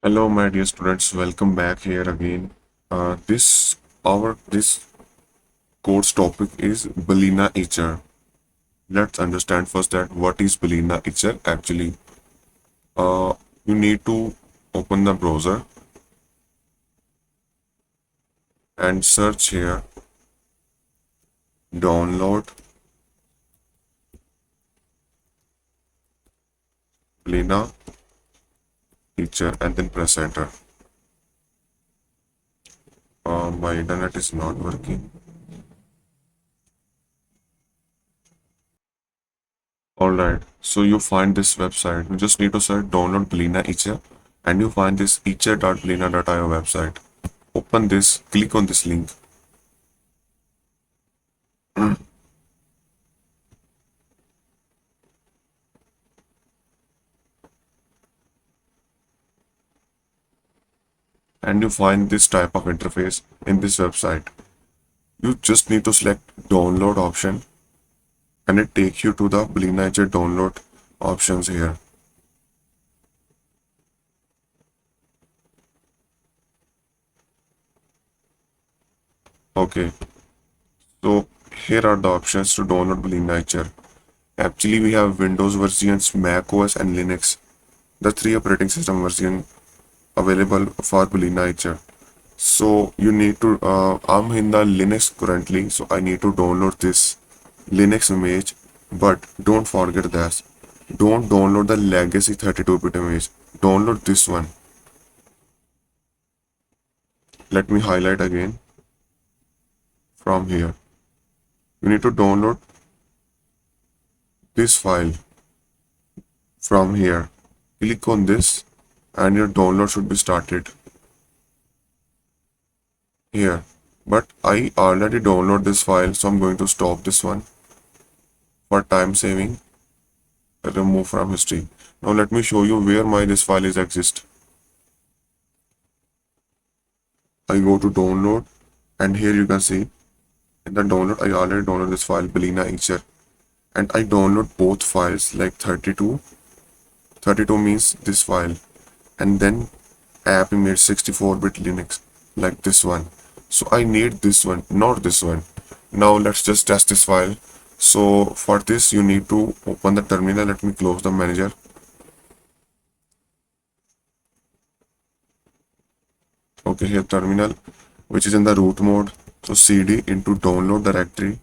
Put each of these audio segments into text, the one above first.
Hello, my dear students. Welcome back here again. This course topic is Balena Etcher. Let's understand first that what is Balena Etcher actually. Uh, you need to open the browser and search here. Download Balena Etcher and then press enter. My internet is not working. Alright, so you find this website. You just need to search download Balena Etcher and you find this etcher.balena.io website. Open this, click on this link. And you find this type of interface in this website. You just need to select download option and it takes you to the Balena Etcher download options here. Okay, so here are the options to download Balena Etcher. Actually, we have Windows versions, macOS and Linux, the three operating system version available for Balena Etcher. So you need to, I'm in the Linux currently, so I need to download this Linux image, but don't forget this. Don't download the legacy 32-bit image. Download this one. Let me highlight again from here. You need to download this file from here. Click on this and your download should be started here. But I already downloaded this file, so I'm going to stop this one for time saving. Remove from history. Now let me show you where my this file is exist. I go to download and here you can see in the download I already downloaded this file Balena Etcher and I download both files like 32 means this file and then app image 64-bit Linux like this one. So I need this one, not this one. Now let's just test this file. So for this you need to open the terminal. Let me close the manager. Okay, here terminal which is in the root mode. So cd into download directory.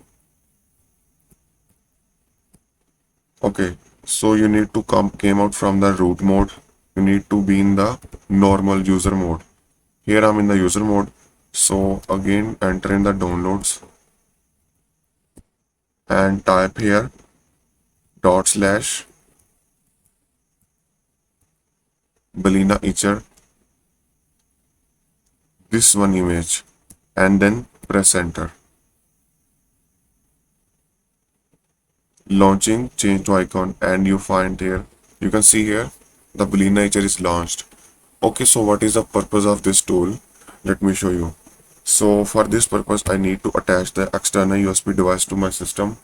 Okay, so you need to came out from the root mode. You need to be in the normal user mode. Here I'm in the user mode. So again enter in the downloads and type here /. Balena Etcher, this one image, and then press enter. Launching, change to icon, and you find here, you can see here, the Balena Etcher is launched. Okay, so what is the purpose of this tool? Let me show you. So for this purpose, I need to attach the external USB device to my system.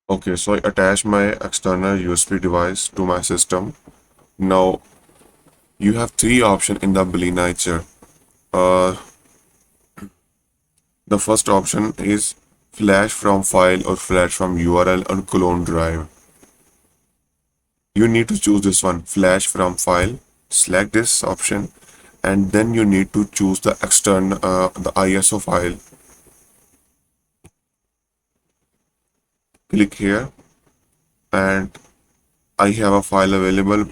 Okay, so I attach my external USB device to my system. Now, you have three options in the Balena Etcher. The first option is flash from file or flash from URL on clone drive. You need to choose this one, flash from file. Select this option and then you need to choose the external, the ISO file. Click here and I have a file available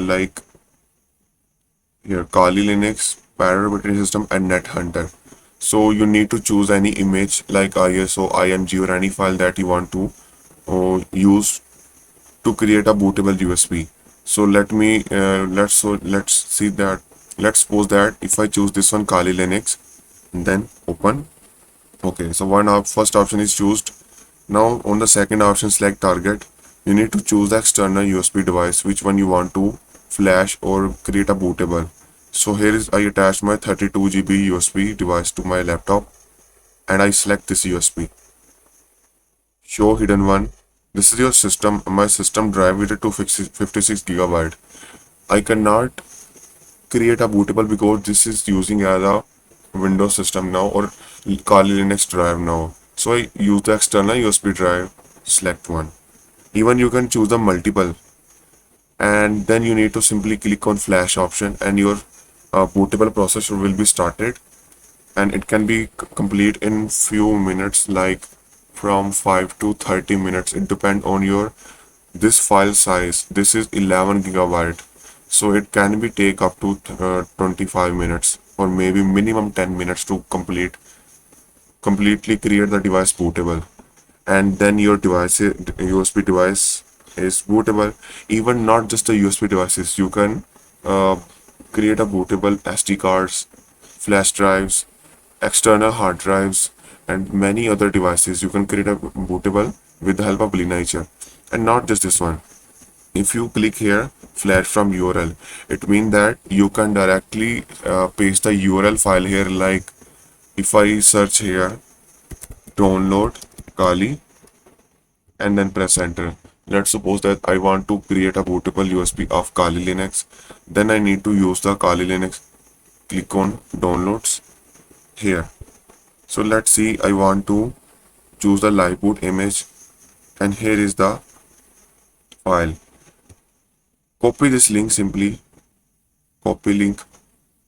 like here kalilinux, operating system and NetHunter. So you need to choose any image like ISO, IMG or any file that you want to use to create a bootable USB. So let's see that. Let's suppose that if I choose this one kalilinux and then open. Okay, so first option is chosen. Now on the second option select target. You need to choose the external USB device, which one you want to flash or create a bootable. So here is I attach my 32 GB USB device to my laptop and I select this USB. Show hidden one. This is my system drive with a 256 GB. I cannot create a bootable because this is using as a Windows system now or Kali Linux drive now. So I use the external USB drive, select one. Even you can choose the multiple, and then you need to simply click on flash option and your bootable process will be started, and it can be complete in few minutes, like from 5 to 30 minutes. It depends on your this file size. This is 11 gigabyte, so it can be take up to 25 minutes or maybe minimum 10 minutes to completely create the device bootable. And then your device USB device is bootable. Even not just the USB devices, you can uh, create a bootable SD cards, flash drives, external hard drives, and many other devices. You can create a bootable with the help of Balena Etcher. And not just this one. If you click here, flash from URL, it means that you can directly paste the URL file here. Like if I search here, download Kali, and then press enter. Let's suppose that I want to create a bootable USB of Kali Linux. Then I need to use the Kali Linux. Click on downloads here. So let's see, I want to choose the live boot image, and here is the file. Copy this link, simply copy link,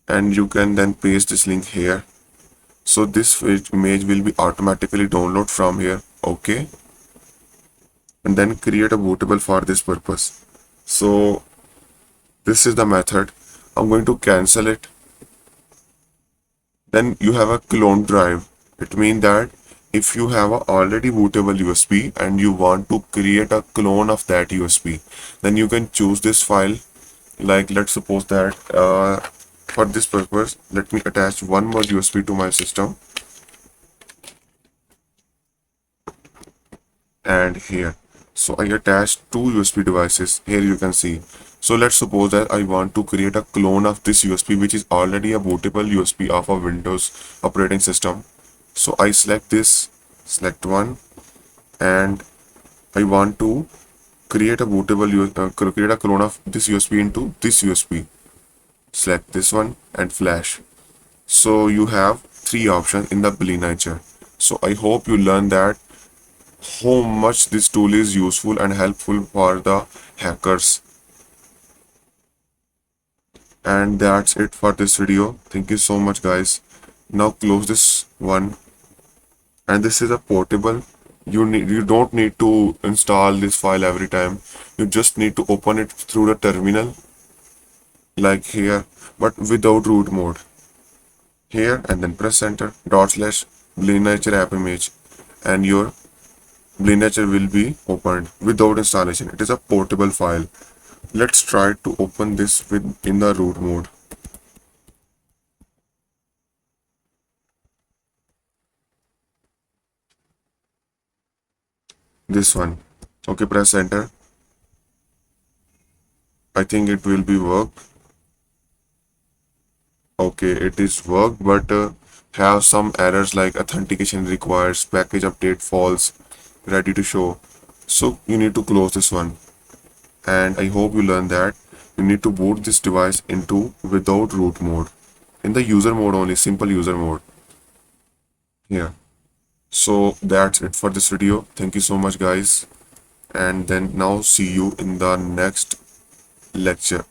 and you can then paste this link here. So this image will be automatically download from here. Okay. And then create a bootable for this purpose. So this is the method. I'm going to cancel it. Then you have a clone drive. It means that if you have a already bootable USB and you want to create a clone of that USB, then you can choose this file. Like let's suppose that for this purpose, let me attach one more USB to my system. And here, so I attached two USB devices. Here you can see. So let's suppose that I want to create a clone of this USB which is already a bootable USB of a Windows operating system. So I select this, select one, and I want to create a create a clone of this USB into this USB. Select this one and flash. So you have three options in the Balena Etcher. So I hope you learned that how much this tool is useful and helpful for the hackers. And that's it for this video. Thank you so much, guys. Now close this one. And this is a portable. You don't need to install this file every time. You just need to open it through the terminal, like here, but without root mode. Here, and then press enter, / Balena Etcher app image, and your Balena Etcher will be opened without installation. It is a portable file. Let's try to open this in the root mode. This one. Okay, press enter. I think it will be work. Okay, it is work, but have some errors like authentication requires, package update false, ready to show. So you need to close this one. And I hope you learned that you need to boot this device into without root mode, in the user mode only, simple user mode here. So that's it for this video. Thank you so much, guys, and then now see you in the next lecture.